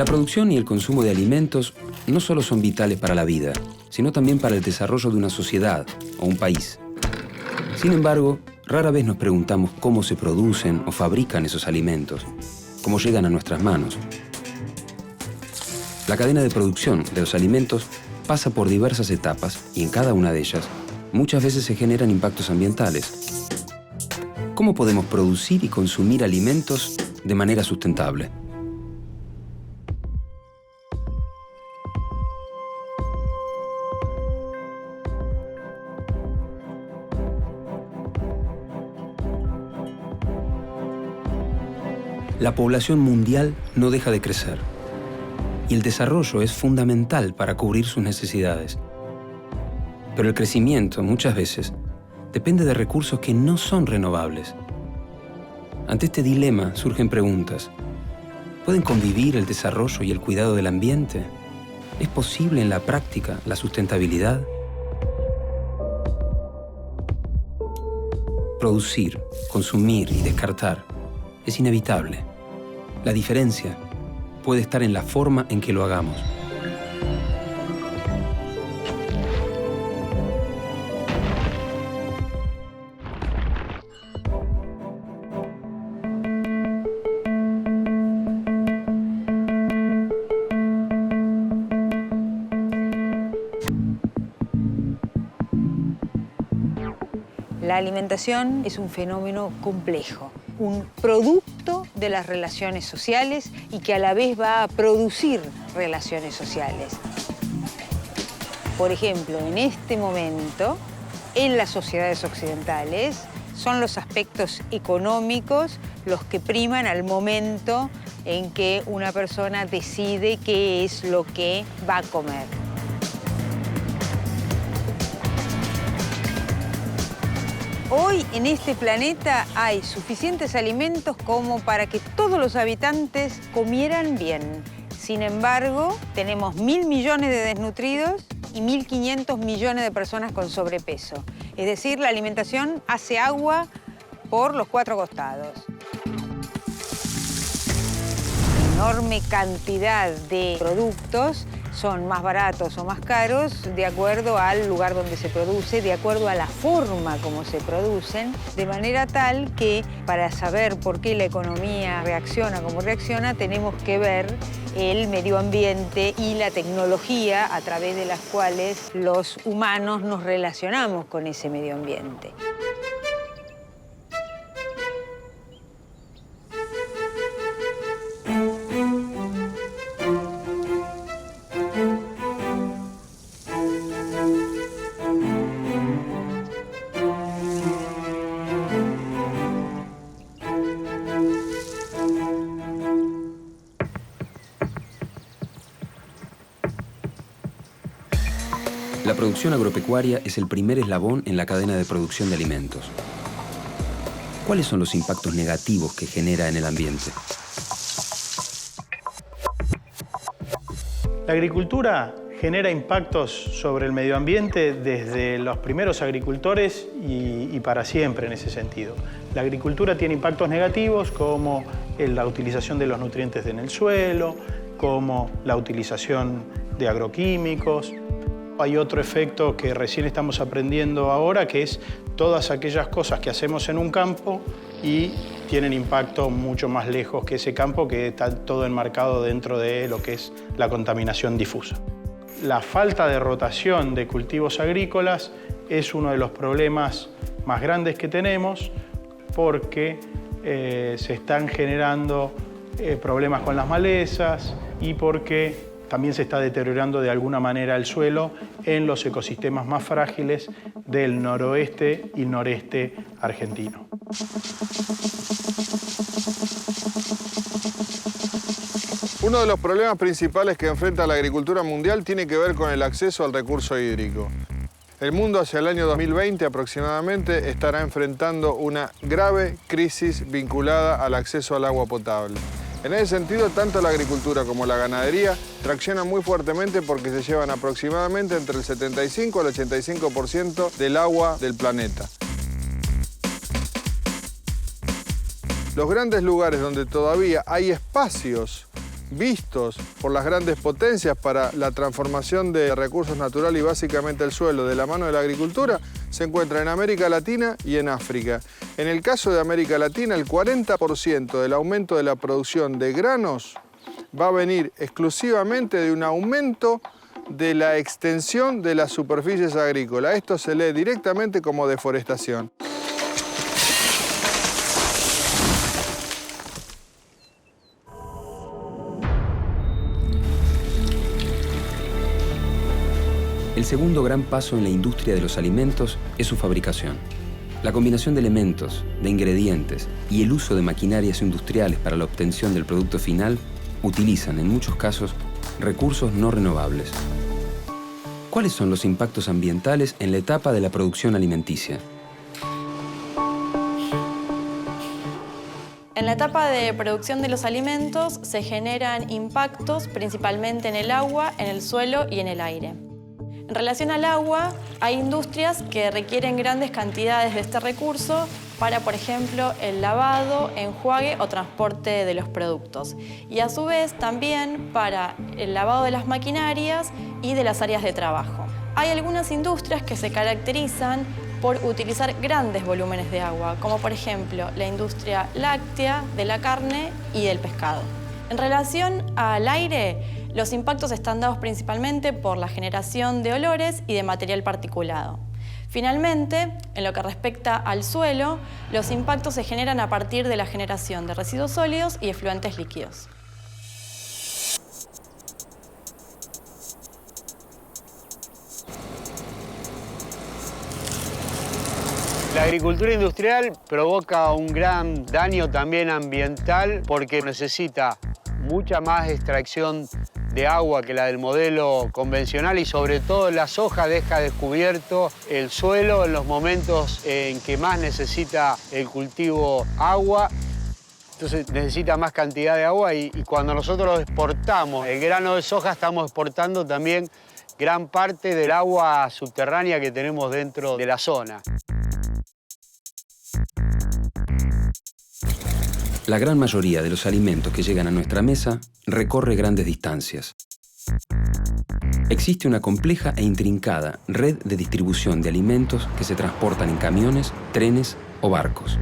La producción y el consumo de alimentos no solo son vitales para la vida, sino también para el desarrollo de una sociedad o un país. Sin embargo, rara vez nos preguntamos cómo se producen o fabrican esos alimentos, cómo llegan a nuestras manos. La cadena de producción de los alimentos pasa por diversas etapas y en cada una de ellas muchas veces se generan impactos ambientales. ¿Cómo podemos producir y consumir alimentos de manera sustentable? La población mundial no deja de crecer y el desarrollo es fundamental para cubrir sus necesidades. Pero el crecimiento, muchas veces, depende de recursos que no son renovables. Ante este dilema surgen preguntas. ¿Pueden convivir el desarrollo y el cuidado del ambiente? ¿Es posible en la práctica la sustentabilidad? Producir, consumir y descartar es inevitable. La diferencia puede estar en la forma en que lo hagamos. La alimentación es un fenómeno complejo, un producto de las relaciones sociales y que a la vez va a producir relaciones sociales. Por ejemplo, en este momento, en las sociedades occidentales, son los aspectos económicos los que priman al momento en que una persona decide qué es lo que va a comer. Hoy en este planeta hay suficientes alimentos como para que todos los habitantes comieran bien. Sin embargo, tenemos 1.000 millones de desnutridos y 1.500 millones de personas con sobrepeso. Es decir, la alimentación hace agua por los 4 costados. Enorme cantidad de productos son más baratos o más caros de acuerdo al lugar donde se produce, de acuerdo a la forma como se producen, de manera tal que para saber por qué la economía reacciona como reacciona, tenemos que ver el medio ambiente y la tecnología a través de las cuales los humanos nos relacionamos con ese medio ambiente. La producción agropecuaria es el primer eslabón en la cadena de producción de alimentos. ¿Cuáles son los impactos negativos que genera en el ambiente? La agricultura genera impactos sobre el medio ambiente desde los primeros agricultores y para siempre en ese sentido. La agricultura tiene impactos negativos como la utilización de los nutrientes en el suelo, como la utilización de agroquímicos. Hay otro efecto que recién estamos aprendiendo ahora, que es todas aquellas cosas que hacemos en un campo y tienen impacto mucho más lejos que ese campo, que está todo enmarcado dentro de lo que es la contaminación difusa. La falta de rotación de cultivos agrícolas es uno de los problemas más grandes que tenemos porque se están generando problemas con las malezas y porque también se está deteriorando de alguna manera el suelo en los ecosistemas más frágiles del noroeste y noreste argentino. Uno de los problemas principales que enfrenta la agricultura mundial tiene que ver con el acceso al recurso hídrico. El mundo hacia el año 2020 aproximadamente estará enfrentando una grave crisis vinculada al acceso al agua potable. En ese sentido, tanto la agricultura como la ganadería traccionan muy fuertemente porque se llevan aproximadamente entre el 75 al 85% del agua del planeta. Los grandes lugares donde todavía hay espacios vistos por las grandes potencias para la transformación de recursos naturales y básicamente el suelo de la mano de la agricultura se encuentra en América Latina y en África. En el caso de América Latina, el 40% del aumento de la producción de granos va a venir exclusivamente de un aumento de la extensión de las superficies agrícolas. Esto se lee directamente como deforestación. El segundo gran paso en la industria de los alimentos es su fabricación. La combinación de elementos, de ingredientes y el uso de maquinarias industriales para la obtención del producto final utilizan, en muchos casos, recursos no renovables. ¿Cuáles son los impactos ambientales en la etapa de la producción alimenticia? En la etapa de producción de los alimentos se generan impactos principalmente en el agua, en el suelo y en el aire. En relación al agua, hay industrias que requieren grandes cantidades de este recurso para, por ejemplo, el lavado, enjuague o transporte de los productos. Y a su vez también para el lavado de las maquinarias y de las áreas de trabajo. Hay algunas industrias que se caracterizan por utilizar grandes volúmenes de agua, como por ejemplo la industria láctea, de la carne y del pescado. En relación al aire, los impactos están dados principalmente por la generación de olores y de material particulado. Finalmente, en lo que respecta al suelo, los impactos se generan a partir de la generación de residuos sólidos y efluentes líquidos. La agricultura industrial provoca un gran daño también ambiental porque necesita mucha más extracción de agua que la del modelo convencional y sobre todo la soja deja descubierto el suelo en los momentos en que más necesita el cultivo agua. Entonces necesita más cantidad de agua y cuando nosotros exportamos el grano de soja estamos exportando también gran parte del agua subterránea que tenemos dentro de la zona. La gran mayoría de los alimentos que llegan a nuestra mesa recorre grandes distancias. Existe una compleja e intrincada red de distribución de alimentos que se transportan en camiones, trenes o barcos.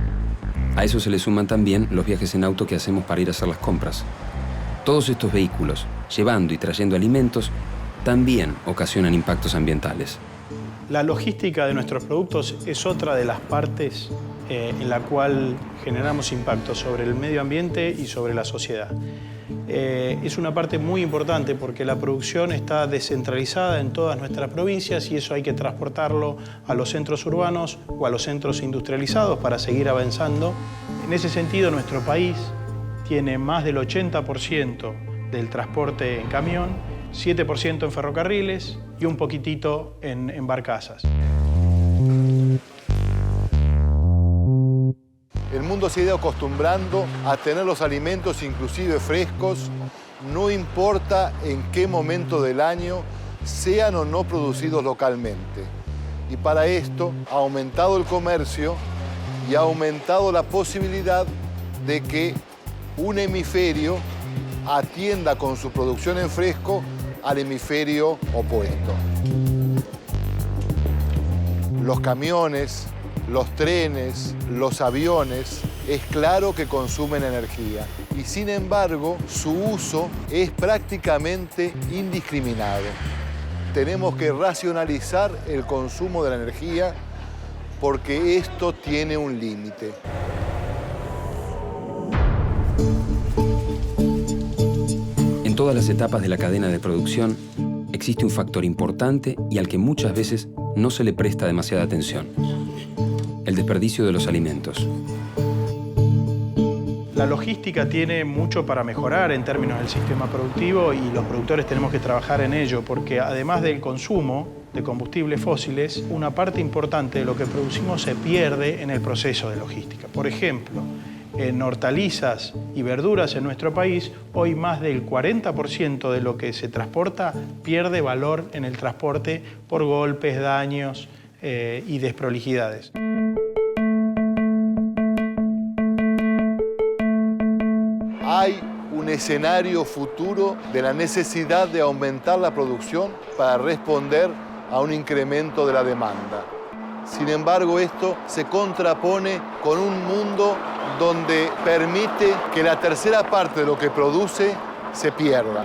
A eso se le suman también los viajes en auto que hacemos para ir a hacer las compras. Todos estos vehículos, llevando y trayendo alimentos, también ocasionan impactos ambientales. La logística de nuestros productos es otra de las partes en la cual generamos impacto sobre el medio ambiente y sobre la sociedad. Es una parte muy importante porque la producción está descentralizada en todas nuestras provincias y eso hay que transportarlo a los centros urbanos o a los centros industrializados para seguir avanzando. En ese sentido, nuestro país tiene más del 80% del transporte en camión, 7% en ferrocarriles y un poquitito en barcazas. El mundo se ha ido acostumbrando a tener los alimentos inclusive frescos, no importa en qué momento del año sean o no producidos localmente. Y para esto ha aumentado el comercio y ha aumentado la posibilidad de que un hemisferio atienda con su producción en fresco al hemisferio opuesto. Los camiones, los trenes, los aviones, es claro que consumen energía y sin embargo su uso es prácticamente indiscriminado. Tenemos que racionalizar el consumo de la energía porque esto tiene un límite. En todas las etapas de la cadena de producción existe un factor importante y al que muchas veces no se le presta demasiada atención: el desperdicio de los alimentos. La logística tiene mucho para mejorar en términos del sistema productivo y los productores tenemos que trabajar en ello porque además del consumo de combustibles fósiles, una parte importante de lo que producimos se pierde en el proceso de logística. Por ejemplo, en hortalizas y verduras en nuestro país, hoy más del 40% de lo que se transporta pierde valor en el transporte por golpes, daños y desprolijidades. Hay un escenario futuro de la necesidad de aumentar la producción para responder a un incremento de la demanda. Sin embargo, esto se contrapone con un mundo donde permite que la tercera parte de lo que produce se pierda.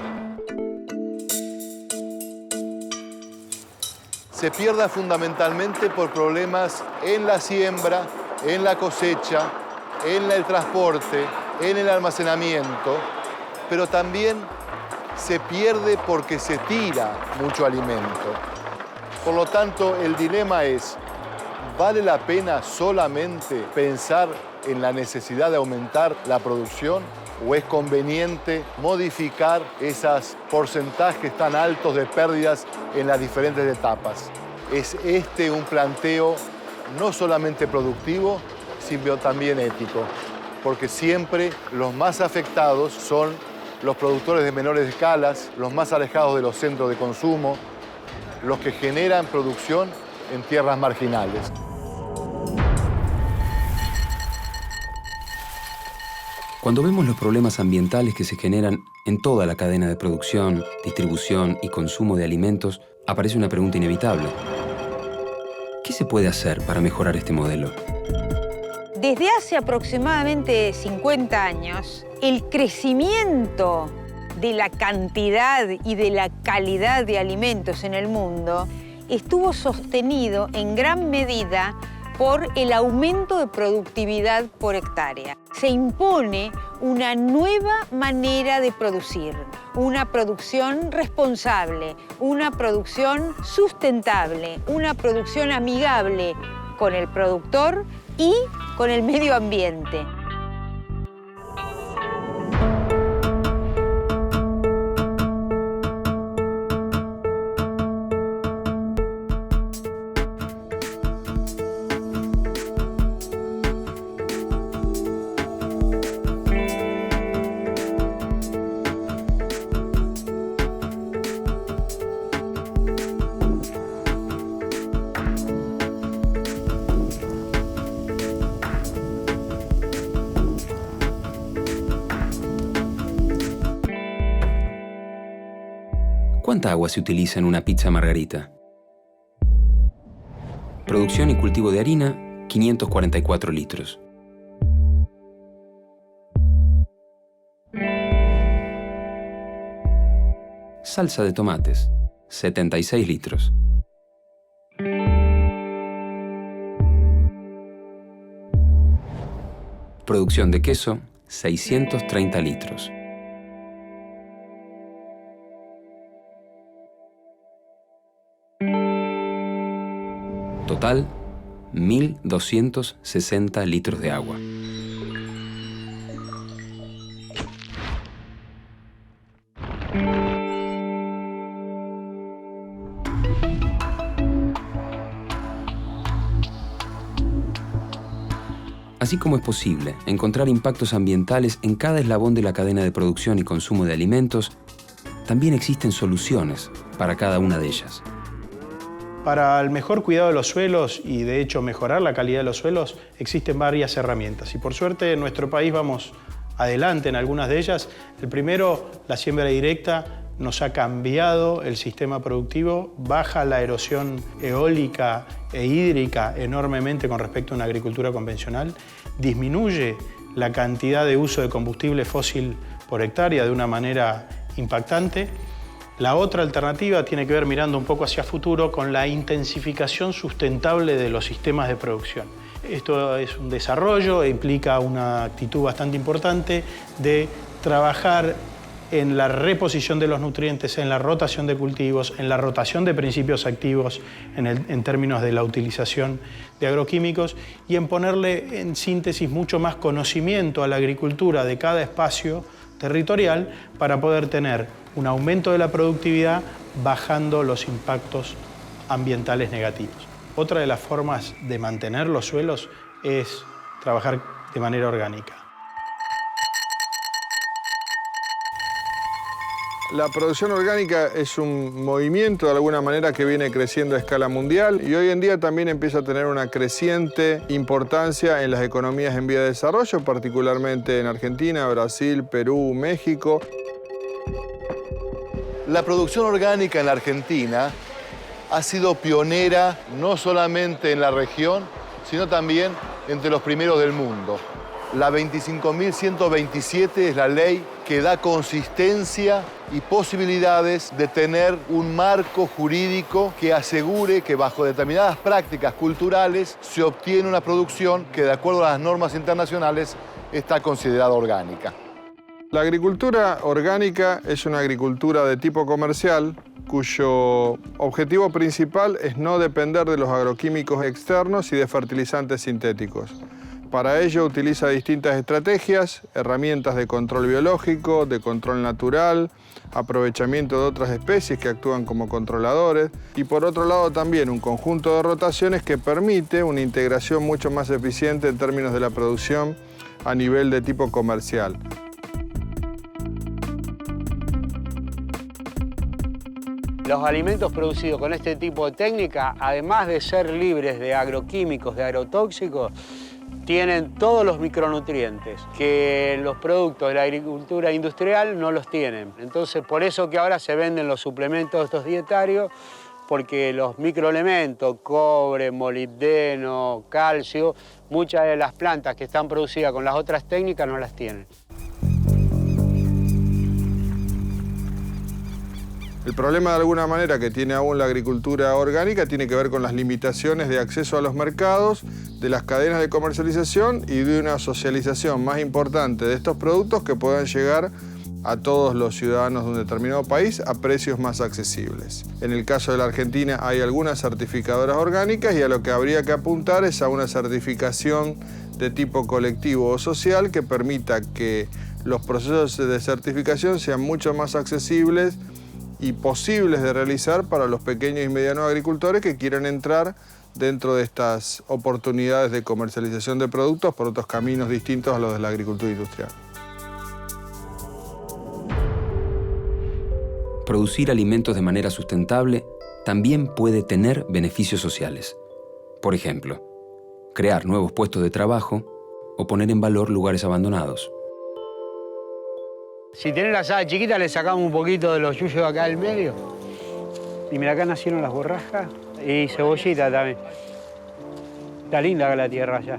Se pierda fundamentalmente por problemas en la siembra, en la cosecha, en el transporte, en el almacenamiento, pero también se pierde porque se tira mucho alimento. Por lo tanto, el dilema es, ¿vale la pena solamente pensar en la necesidad de aumentar la producción o es conveniente modificar esos porcentajes tan altos de pérdidas en las diferentes etapas? Es este un planteo no solamente productivo, sino también ético, porque siempre los más afectados son los productores de menores escalas, los más alejados de los centros de consumo, los que generan producción en tierras marginales. Cuando vemos los problemas ambientales que se generan en toda la cadena de producción, distribución y consumo de alimentos, aparece una pregunta inevitable. ¿Qué se puede hacer para mejorar este modelo? Desde hace aproximadamente 50 años, el crecimiento de la cantidad y de la calidad de alimentos en el mundo estuvo sostenido en gran medida por el aumento de productividad por hectárea. Se impone una nueva manera de producir, una producción responsable, una producción sustentable, una producción amigable con el productor y con el medio ambiente. ¿Cuánta agua se utiliza en una pizza margarita? Producción y cultivo de harina, 544 litros. Salsa de tomates, 76 litros. Producción de queso, 630 litros. Total, 1.260 litros de agua. Así como es posible encontrar impactos ambientales en cada eslabón de la cadena de producción y consumo de alimentos, también existen soluciones para cada una de ellas. Para el mejor cuidado de los suelos y, de hecho, mejorar la calidad de los suelos, existen varias herramientas. Y, por suerte, en nuestro país vamos adelante en algunas de ellas. El primero, la siembra directa, nos ha cambiado el sistema productivo, baja la erosión eólica e hídrica enormemente con respecto a una agricultura convencional, disminuye la cantidad de uso de combustible fósil por hectárea de una manera impactante. La otra alternativa tiene que ver, mirando un poco hacia futuro, con la intensificación sustentable de los sistemas de producción. Esto es un desarrollo e implica una actitud bastante importante de trabajar en la reposición de los nutrientes, en la rotación de cultivos, en la rotación de principios activos en términos de la utilización de agroquímicos y en ponerle en síntesis mucho más conocimiento a la agricultura de cada espacio territorial para poder tener un aumento de la productividad bajando los impactos ambientales negativos. Otra de las formas de mantener los suelos es trabajar de manera orgánica. La producción orgánica es un movimiento de alguna manera que viene creciendo a escala mundial y hoy en día también empieza a tener una creciente importancia en las economías en vía de desarrollo, particularmente en Argentina, Brasil, Perú, México. La producción orgánica en la Argentina ha sido pionera no solamente en la región, sino también entre los primeros del mundo. La 25.127 es la ley que da consistencia y posibilidades de tener un marco jurídico que asegure que bajo determinadas prácticas culturales se obtiene una producción que de acuerdo a las normas internacionales está considerada orgánica. La agricultura orgánica es una agricultura de tipo comercial cuyo objetivo principal es no depender de los agroquímicos externos y de fertilizantes sintéticos. Para ello utiliza distintas estrategias, herramientas de control biológico, de control natural, aprovechamiento de otras especies que actúan como controladores y por otro lado también un conjunto de rotaciones que permite una integración mucho más eficiente en términos de la producción a nivel de tipo comercial. Los alimentos producidos con este tipo de técnica, además de ser libres de agroquímicos, de agrotóxicos, tienen todos los micronutrientes que los productos de la agricultura industrial no los tienen. Entonces, por eso que ahora se venden los suplementos estos dietarios, porque los microelementos, cobre, molibdeno, calcio, muchas de las plantas que están producidas con las otras técnicas no las tienen. El problema de alguna manera que tiene aún la agricultura orgánica tiene que ver con las limitaciones de acceso a los mercados, de las cadenas de comercialización y de una socialización más importante de estos productos que puedan llegar a todos los ciudadanos de un determinado país a precios más accesibles. En el caso de la Argentina hay algunas certificadoras orgánicas y a lo que habría que apuntar es a una certificación de tipo colectivo o social que permita que los procesos de certificación sean mucho más accesibles y posibles de realizar para los pequeños y medianos agricultores que quieran entrar dentro de estas oportunidades de comercialización de productos por otros caminos distintos a los de la agricultura industrial. Producir alimentos de manera sustentable también puede tener beneficios sociales. Por ejemplo, crear nuevos puestos de trabajo o poner en valor lugares abandonados. Si tenés la asada chiquita, le sacamos un poquito de los yuyos acá del medio. Y mira, acá nacieron las borrajas y cebollita también. Está linda acá la tierra ya.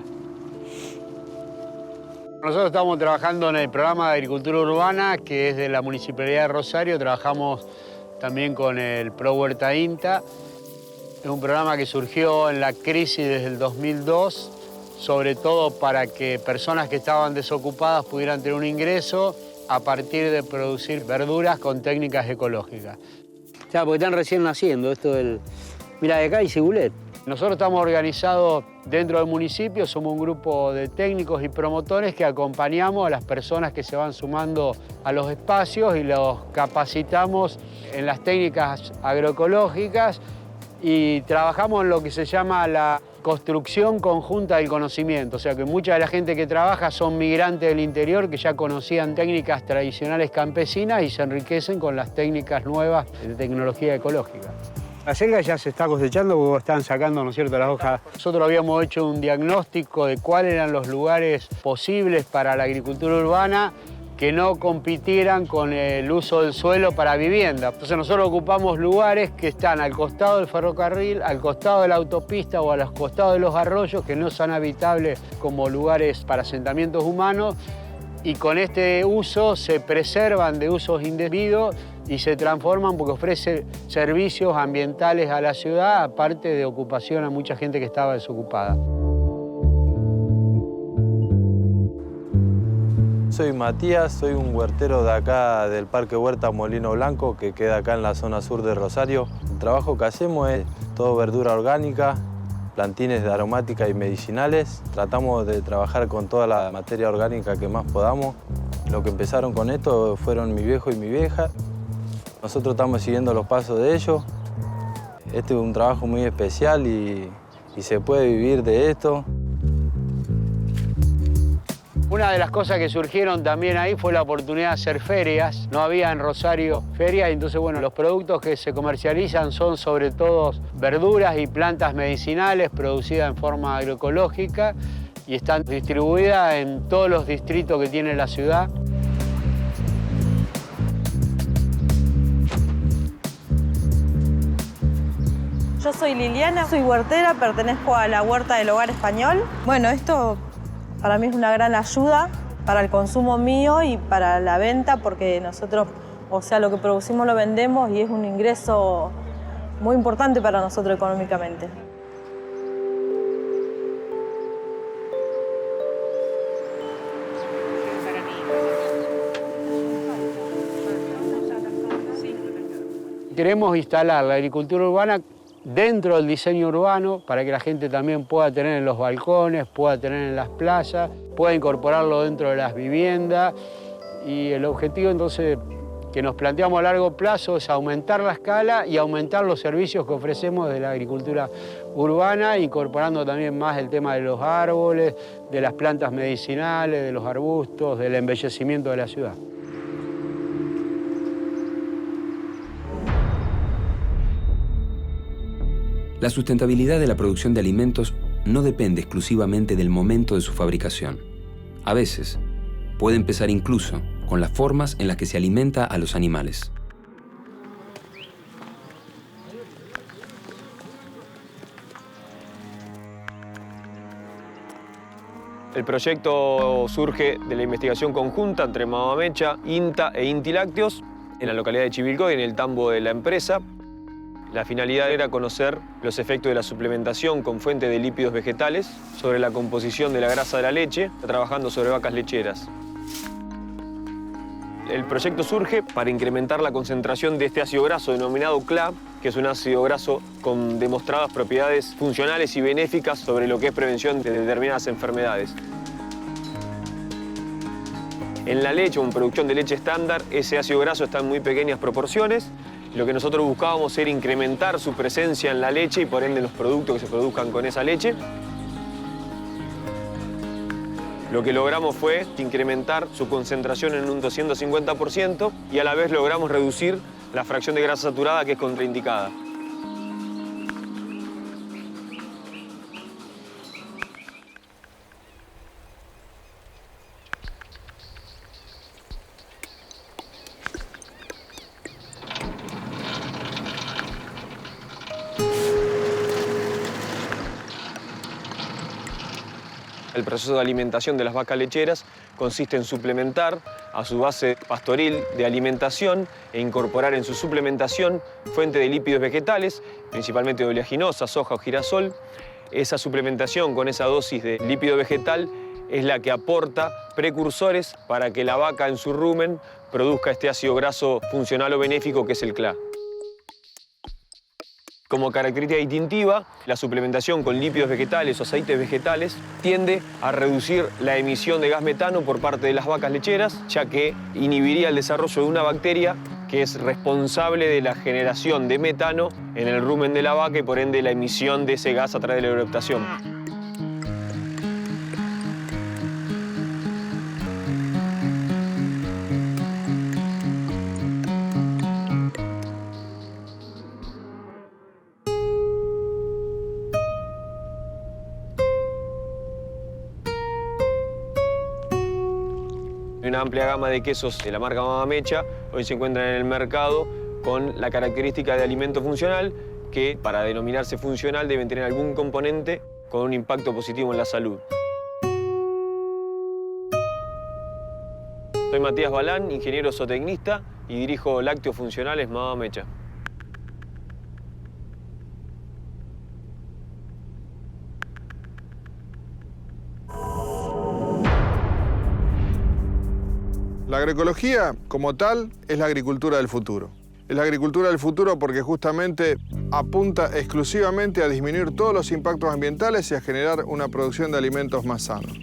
Nosotros estamos trabajando en el programa de agricultura urbana, que es de la Municipalidad de Rosario. Trabajamos también con el Pro Huerta INTA. Es un programa que surgió en la crisis desde el 2002, sobre todo para que personas que estaban desocupadas pudieran tener un ingreso a partir de producir verduras con técnicas ecológicas. Ya, porque están recién naciendo esto del... Mira, de acá hay cibulet. Nosotros estamos organizados dentro del municipio, somos un grupo de técnicos y promotores que acompañamos a las personas que se van sumando a los espacios y los capacitamos en las técnicas agroecológicas y trabajamos en lo que se llama la construcción conjunta del conocimiento, o sea que mucha de la gente que trabaja son migrantes del interior que ya conocían técnicas tradicionales campesinas y se enriquecen con las técnicas nuevas de tecnología ecológica. La selga ya se está cosechando porque están sacando, ¿no es cierto?, las hojas. Nosotros habíamos hecho un diagnóstico de cuáles eran los lugares posibles para la agricultura urbana que no compitieran con el uso del suelo para vivienda. Entonces nosotros ocupamos lugares que están al costado del ferrocarril, al costado de la autopista o a los costados de los arroyos que no son habitables como lugares para asentamientos humanos y con este uso se preservan de usos indebidos y se transforman porque ofrece servicios ambientales a la ciudad, aparte de ocupación a mucha gente que estaba desocupada. Soy Matías, soy un huertero de acá del Parque Huerta Molino Blanco, que queda acá en la zona sur de Rosario. El trabajo que hacemos es todo verdura orgánica, plantines de aromática y medicinales. Tratamos de trabajar con toda la materia orgánica que más podamos. Lo que empezaron con esto fueron mi viejo y mi vieja. Nosotros estamos siguiendo los pasos de ellos. Este es un trabajo muy especial y se puede vivir de esto. Una de las cosas que surgieron también ahí fue la oportunidad de hacer ferias. No había en Rosario ferias, entonces bueno, los productos que se comercializan son sobre todo verduras y plantas medicinales producidas en forma agroecológica y están distribuidas en todos los distritos que tiene la ciudad. Yo soy Liliana, soy huertera, pertenezco a la Huerta del Hogar Español. Bueno, esto para mí es una gran ayuda para el consumo mío y para la venta, porque nosotros, o sea, lo que producimos lo vendemos y es un ingreso muy importante para nosotros económicamente. Queremos instalar la agricultura urbana dentro del diseño urbano para que la gente también pueda tener en los balcones, pueda tener en las plazas, pueda incorporarlo dentro de las viviendas. Y el objetivo entonces que nos planteamos a largo plazo es aumentar la escala y aumentar los servicios que ofrecemos de la agricultura urbana, incorporando también más el tema de los árboles, de las plantas medicinales, de los arbustos, del embellecimiento de la ciudad. La sustentabilidad de la producción de alimentos no depende exclusivamente del momento de su fabricación. A veces, puede empezar incluso con las formas en las que se alimenta a los animales. El proyecto surge de la investigación conjunta entre Mamamecha, INTA e Inti Lácteos en la localidad de Chivilcoy, en el tambo de la empresa. La finalidad era conocer los efectos de la suplementación con fuente de lípidos vegetales sobre la composición de la grasa de la leche, trabajando sobre vacas lecheras. El proyecto surge para incrementar la concentración de este ácido graso denominado CLA, que es un ácido graso con demostradas propiedades funcionales y benéficas sobre lo que es prevención de determinadas enfermedades. En la leche o en producción de leche estándar, ese ácido graso está en muy pequeñas proporciones. Lo que nosotros buscábamos era incrementar su presencia en la leche y por ende en los productos que se produzcan con esa leche. Lo que logramos fue incrementar su concentración en un 250% y a la vez logramos reducir la fracción de grasa saturada que es contraindicada. El proceso de alimentación de las vacas lecheras consiste en suplementar a su base pastoril de alimentación e incorporar en su suplementación fuente de lípidos vegetales, principalmente de oleaginosa, soja o girasol. Esa suplementación con esa dosis de lípido vegetal es la que aporta precursores para que la vaca en su rumen produzca este ácido graso funcional o benéfico que es el CLA. Como característica distintiva, la suplementación con lípidos vegetales o aceites vegetales tiende a reducir la emisión de gas metano por parte de las vacas lecheras, ya que inhibiría el desarrollo de una bacteria que es responsable de la generación de metano en el rumen de la vaca y por ende la emisión de ese gas a través de la eructación. Una amplia gama de quesos de la marca Mamamecha hoy se encuentran en el mercado con la característica de alimento funcional que, para denominarse funcional, deben tener algún componente con un impacto positivo en la salud. Soy Matías Balán, ingeniero zootecnista y dirijo Lácteos Funcionales Mamamecha. La agroecología, como tal, es la agricultura del futuro. Es la agricultura del futuro porque justamente apunta exclusivamente a disminuir todos los impactos ambientales y a generar una producción de alimentos más sanos.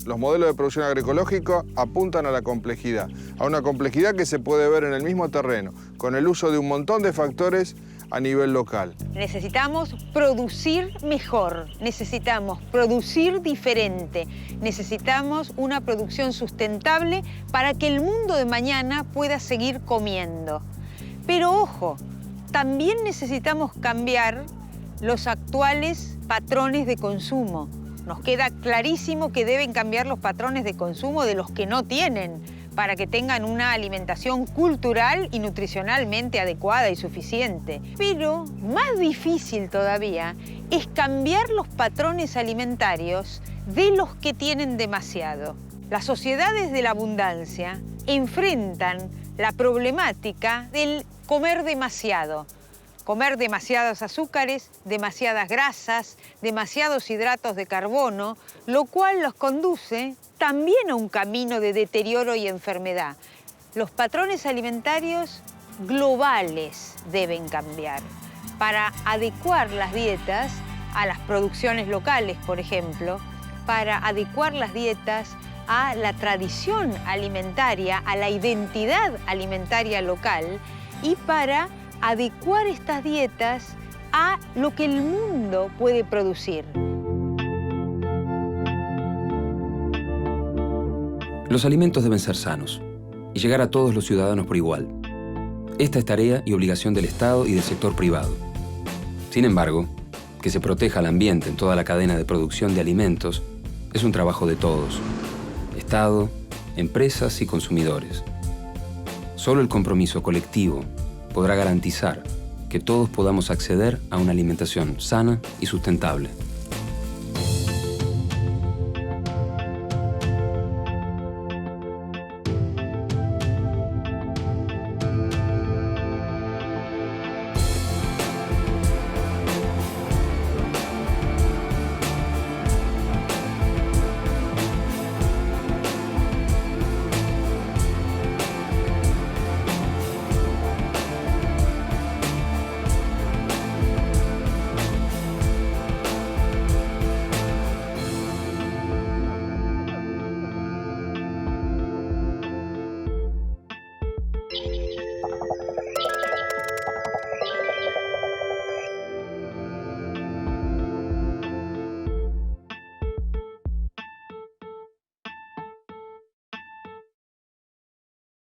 Los modelos de producción agroecológica apuntan a la complejidad, a una complejidad que se puede ver en el mismo terreno, con el uso de un montón de factores a nivel local. Necesitamos producir mejor, necesitamos producir diferente, necesitamos una producción sustentable para que el mundo de mañana pueda seguir comiendo. Pero ojo, también necesitamos cambiar los actuales patrones de consumo. Nos queda clarísimo que deben cambiar los patrones de consumo de los que no tienen, para que tengan una alimentación cultural y nutricionalmente adecuada y suficiente. Pero más difícil todavía es cambiar los patrones alimentarios de los que tienen demasiado. Las sociedades de la abundancia enfrentan la problemática del comer demasiado. Comer demasiados azúcares, demasiadas grasas, demasiados hidratos de carbono, lo cual los conduce también a un camino de deterioro y enfermedad. Los patrones alimentarios globales deben cambiar para adecuar las dietas a las producciones locales, por ejemplo, para adecuar las dietas a la tradición alimentaria, a la identidad alimentaria local y para adecuar estas dietas a lo que el mundo puede producir. Los alimentos deben ser sanos y llegar a todos los ciudadanos por igual. Esta es tarea y obligación del Estado y del sector privado. Sin embargo, que se proteja el ambiente en toda la cadena de producción de alimentos es un trabajo de todos: Estado, empresas y consumidores. Solo el compromiso colectivo podrá garantizar que todos podamos acceder a una alimentación sana y sustentable.